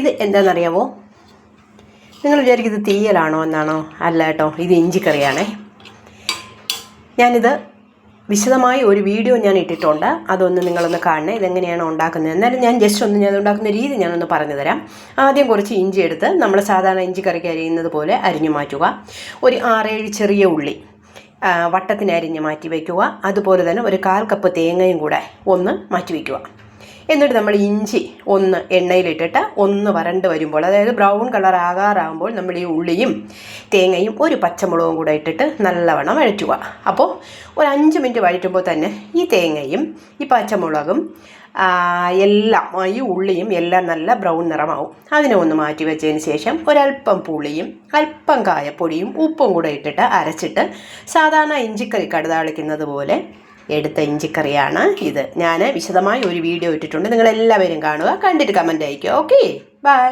ഇത് എന്താണെന്നറിയാമോ? നിങ്ങൾ വിചാരിക്കും ഇത് തീയലാണോ എന്നാണോ? അല്ല കേട്ടോ, ഇത് ഇഞ്ചിക്കറിയാണേ. ഞാനിത് വിശദമായി ഒരു വീഡിയോ ഞാൻ ഇട്ടിട്ടുണ്ട്, അതൊന്ന് നിങ്ങളൊന്ന് കാണണേ. ഇതെങ്ങനെയാണ് ഉണ്ടാക്കുന്നത്. എന്നാലും ഞാൻ ജസ്റ്റ് ഒന്ന് ഞാൻ ഉണ്ടാക്കുന്ന രീതി ഞാനൊന്ന് പറഞ്ഞു തരാം. ആദ്യം കുറച്ച് ഇഞ്ചി എടുത്ത് നമ്മൾ സാധാരണ ഇഞ്ചി കറിക്ക് അരിയുന്നത് പോലെ അരിഞ്ഞു മാറ്റുക. ഒരു 6-7 ചെറിയ ഉള്ളി വട്ടത്തിന് അരിഞ്ഞ് മാറ്റി വയ്ക്കുക. അതുപോലെ തന്നെ ഒരു 1/4 കപ്പ് തേങ്ങയും കൂടെ ഒന്ന് മാറ്റി വയ്ക്കുക. എന്നിട്ട് നമ്മൾ ഇഞ്ചി ഒന്ന് എണ്ണയിലിട്ടിട്ട് ഒന്ന് വരണ്ട് വരുമ്പോൾ, അതായത് ബ്രൗൺ കളർ ആകാറാകുമ്പോൾ നമ്മൾ ഈ ഉള്ളിയും തേങ്ങയും ഒരു പച്ചമുളകും കൂടെ ഇട്ടിട്ട് നല്ലവണ്ണം വഴറ്റുക. അപ്പോൾ ഒരു 5 മിനിറ്റ് വഴറ്റുമ്പോൾ തന്നെ ഈ തേങ്ങയും ഈ പച്ചമുളകും എല്ലാം ഈ ഉള്ളിയും എല്ലാം നല്ല ബ്രൗൺ നിറമാവും. അതിനെ ഒന്ന് മാറ്റി വെച്ചതിന് ശേഷം ഒരല്പം പുളിയും അല്പം കായപ്പൊടിയും ഉപ്പും കൂടെ ഇട്ടിട്ട് അരച്ചിട്ട് സാധാരണ ഇഞ്ചിക്കറി കടുതാളിക്കുന്നത് പോലെ എടുത്ത ഇഞ്ചിക്കറിയാണ് ഇത്. ഞാൻ വിശദമായി ഒരു വീഡിയോ ഇട്ടിട്ടുണ്ട്, നിങ്ങളെല്ലാവരും കാണുക, കണ്ടിട്ട് കമൻറ്റ് അയയ്ക്കുക. Okay, by.